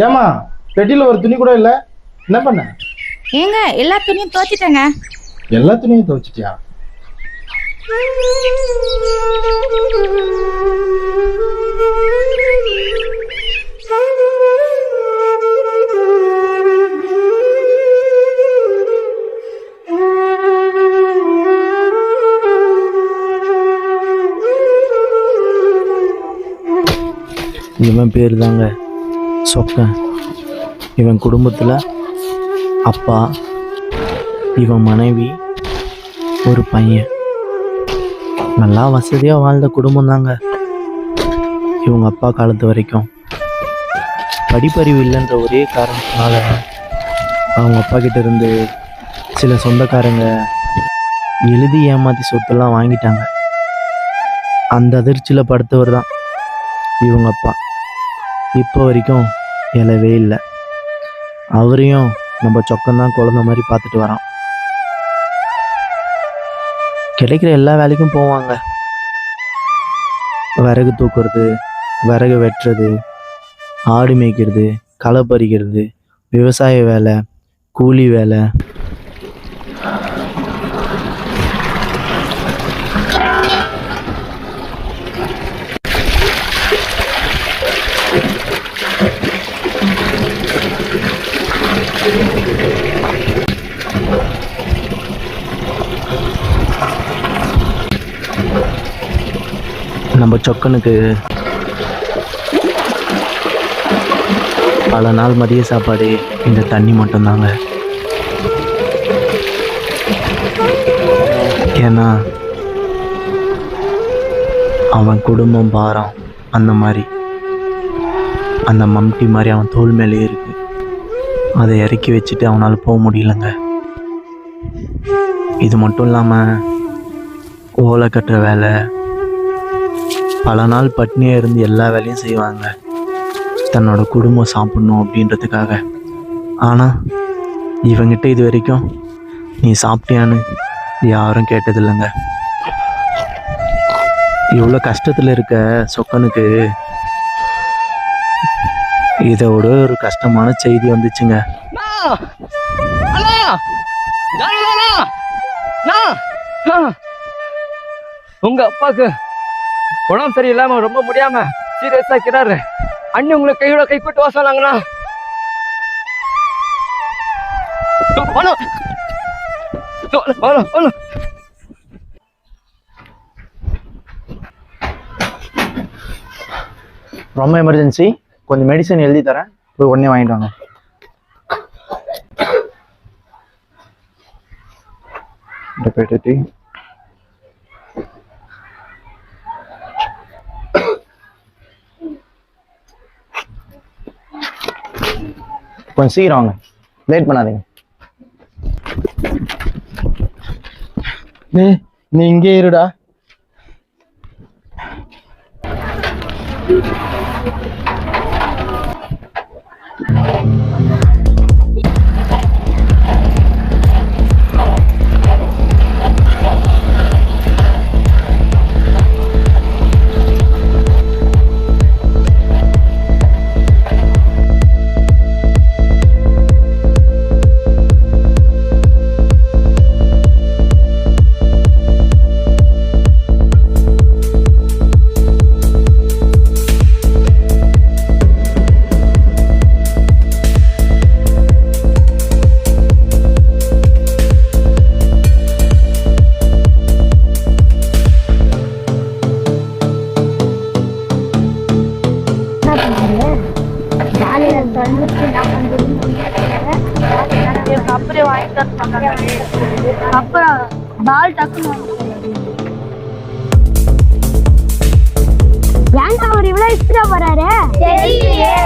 ஏமா பெட்டியில ஒரு துணி கூட இல்ல, என்ன பண்ண? ஏங்க எல்லா துணியும் துவைச்சிட்டேங்க. எல்லா துணியும் துவைச்சிட்டியா? இவன் பேர் தாங்க சொக்கன். இவன் குடும்பத்தில் அப்பா, இவன் மனைவி, ஒரு பையன். நல்லா வசதியாக வாழ்ந்த குடும்பம் தாங்க. இவங்க அப்பா காலத்து வரைக்கும் படிப்பறிவு இல்லைன்ற ஒரே காரணத்தினால அவங்க அப்பா கிட்ட இருந்து சில சொந்தக்காரங்க எழுதி ஏமாற்றி சொத்தெல்லாம் வாங்கிட்டாங்க. அந்த அதிர்ச்சியில் படுத்தவர் தான் இவங்க அப்பா. இப்போ வரைக்கும் எழவே இல்லை. அவரையும் நம்ம சொக்கந்தான் குழந்த மாதிரி பார்த்துட்டு வரோம். கிடைக்கிற எல்லா வேலைக்கும் போவாங்க. விறகு தூக்குறது, விறகு வெட்டுறது, ஆடு மேய்க்கிறது, களை பறிக்கிறது, விவசாய வேலை, கூலி வேலை. நம்ம சொக்கனுக்கு பல நாள் மதிய சாப்பாடு இந்த தண்ணி மட்டும்தாங்க. ஏன்னா அவன் குடும்பம் பாரம் அந்த மாதிரி, அந்த மம்டி மாதிரி அவன் தோல் மேலே இருக்கு. அதை இறக்கி வச்சுட்டு அவனால் போக முடியலங்க. இது மட்டும் இல்லாமல் ஓலை கட்டுற வேலை, பல நாள் பட்னியாக இருந்து எல்லா வேலையும் செய்வாங்க தன்னோட குடும்பம் சாப்பிடணும் அப்படின்றதுக்காக. ஆனால் இவங்கிட்ட இது வரைக்கும் நீ சாப்பிட்டியான்னு யாரும் கேட்டதில்லைங்க. இவ்வளோ கஷ்டத்தில் இருக்க சொக்கனுக்கு இதோட ஒரு கஷ்டமான செய்தி வந்துச்சுங்க. உங்க அப்பாக்கு உடம்பு சரியில்லாம ரொம்ப முடியாம சீரியஸா இருக்கிறாரு. அண்ணி உங்களை கையோட கை கூட்டு வா சொன்னாங்கண்ணா. ரொம்ப எமர்ஜென்சி, கொஞ்சம் மெடிசன் எழுதி தரேன், போய் உடனே வாங்கிட்டு வாங்க. கொஞ்சம் சீக்கிரம் வாங்க, லேட் பண்ணாதீங்க. நீ இங்கே இருடா. அப்படியே வாங்கிட்டு அப்புறம் பால் டக்குன்னு ஏன்டா அவர் இவ்வளவு ஸ்பீடா போறாரு தெரியலையே.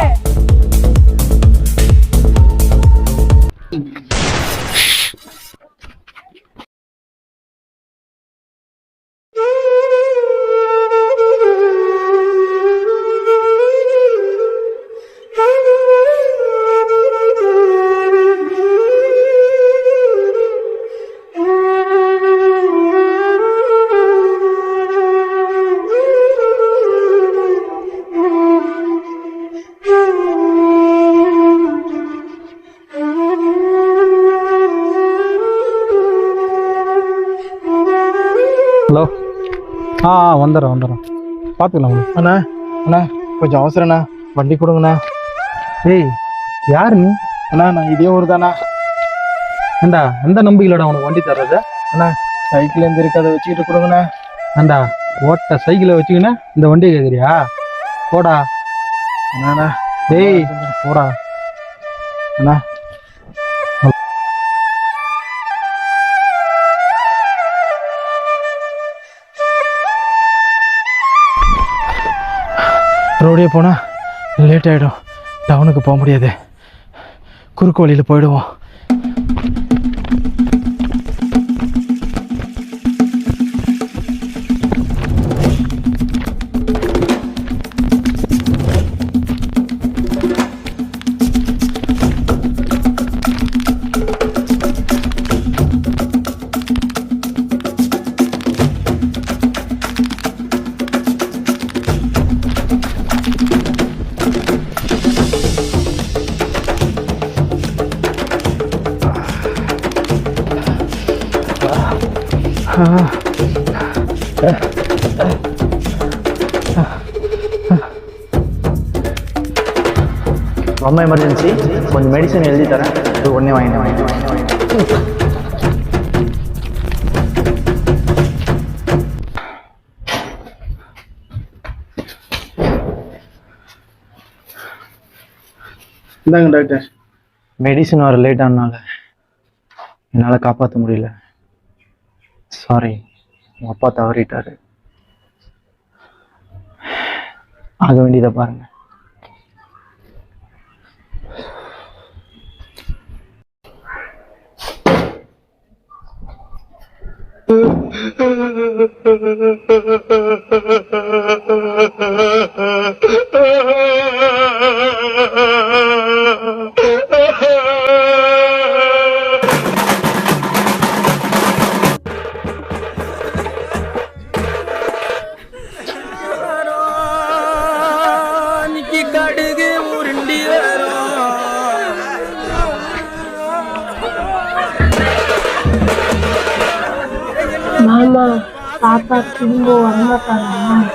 வந்துடுறேன் பார்த்துக்கலாம் விடு. அண்ணா அண்ணா கொஞ்சம் அவசரண்ணா, வண்டி கொடுங்கண்ணா. ஏய் யார் நீ? அண்ணா நான் இதே ஊர் தானா. ஏண்டா எந்த நம்பிக்கையிலடா உனக்கு வண்டி தர்றது? அண்ணா சைக்கிள் எந்த இருக்கு அதை வச்சுக்கிட்டு கொடுங்கண்ணா. ஏண்டா ஓட்ட சைக்கிளை வச்சுக்கினே இந்த வண்டியை கேட்குறியா? போடா. அண்ணா டேய் போடா. அண்ணா ரோடே போனா லேட் ஆகிடும், டவுனுக்கு போக முடியாது, குறுக்கு வழியில் போயிடுவோம். ரொம்ப எமர்ஜென்சி, கொஞ்சம் மெடிசன் எழுதி தரேன், இது உடனே வாங்கிட்டேன். இந்தாங்க டாக்டர். மெடிசன் வர லேட் ஆனால என்னால் காப்பாற்ற முடியல. சாரி, உங்கள் அப்பா தவறிட்டாரு. ஆக வேண்டியதை பாருங்க. மாமா பாப்பா திரும்ப வரமாட்டாங்க.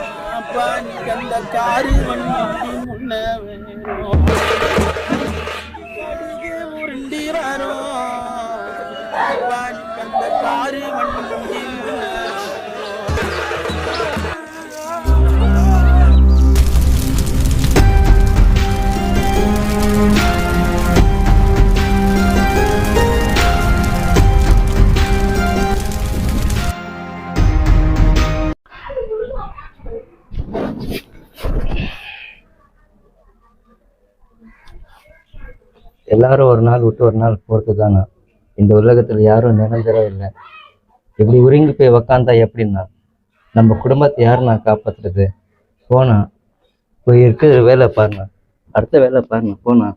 எல்லாரும் ஒரு நாள் விட்டு ஒரு நாள் போகிறது தானே. இந்த உலகத்தில் யாரும் நிரந்தரம் இல்லை. இப்படி உருங்கி போய் உக்காந்தா எப்படின்னா நம்ம குடும்பத்தை யாரும் நான் காப்பாற்றுறது? போனா போய் இருக்கிற வேலை பாருங்க, அடுத்த வேலை பாருங்க, போனா.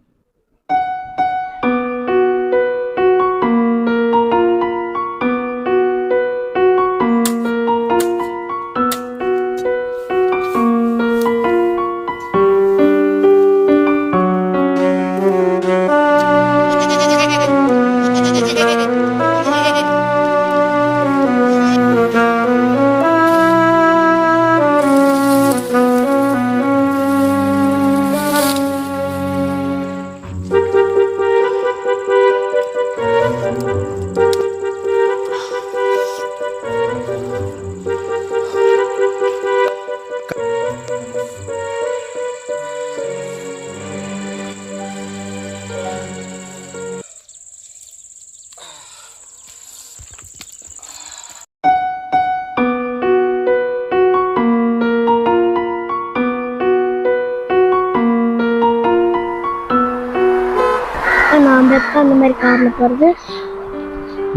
நான் எப்போ அந்த மாதிரி காரில் போகிறது?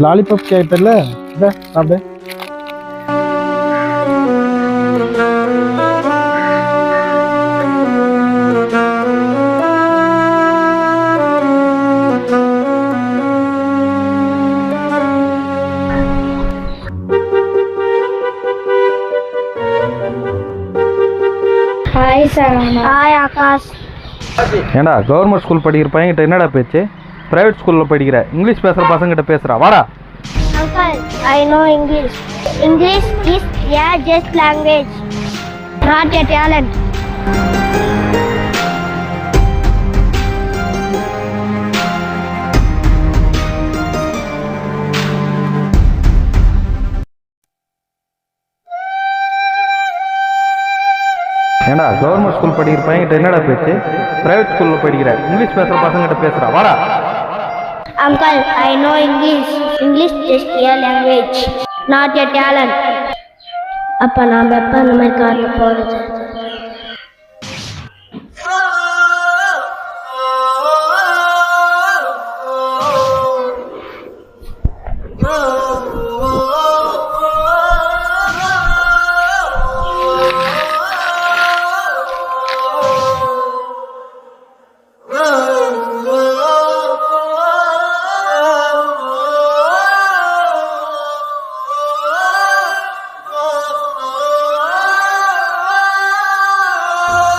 லாலிபாப் கேட்டல, இதை சாப்பிடு. ஹாய் சரவணா. ஹாய் ஆகாஷ். ஏண்டா கவர்மெண்ட் ஸ்கூல் படிக்கிற பையன்கிட்ட என்னடா பேச்சு? பிரைவேட் ஸ்கூலில் படிக்கிற இங்கிலீஷ் பேசுகிற பசங்கிட்ட பேசுகிறா. வாடா. Uncle I know English. English is a just language, not a talent. ஏண்டா கவர்மெண்ட் ஸ்கூல் படிக்கிற பையன்கிட்ட என்னடா பேச்சு? பிரைவேட் ஸ்கூலில் படிக்கிற இங்கிலீஷ் பேசுகிற பசங்கிட்ட பேசுகிறா வாடா. Uncle, I know English. English is a language, not a talent. அப்பா நாம் எப்போ அந்த மாதிரி காரில் போகிறது?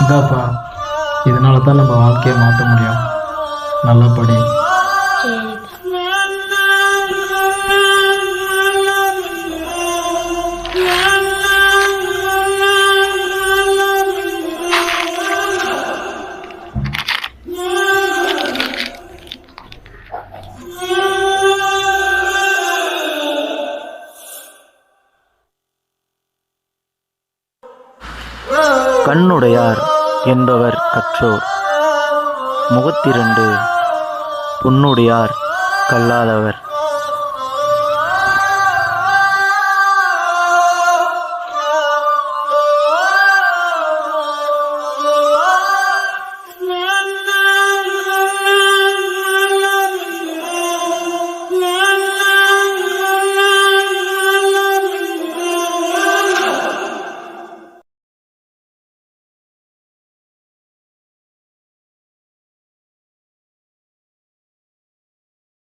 இதாப்பா, இதனால தான் நம்ம வாழ்க்கையை மாற்ற முடியும். நல்லபடி. கண்ணுடையார் என்பவர் கற்றோர், முகத்திரண்டு பொன்னுடையார் கல்லாதவர்.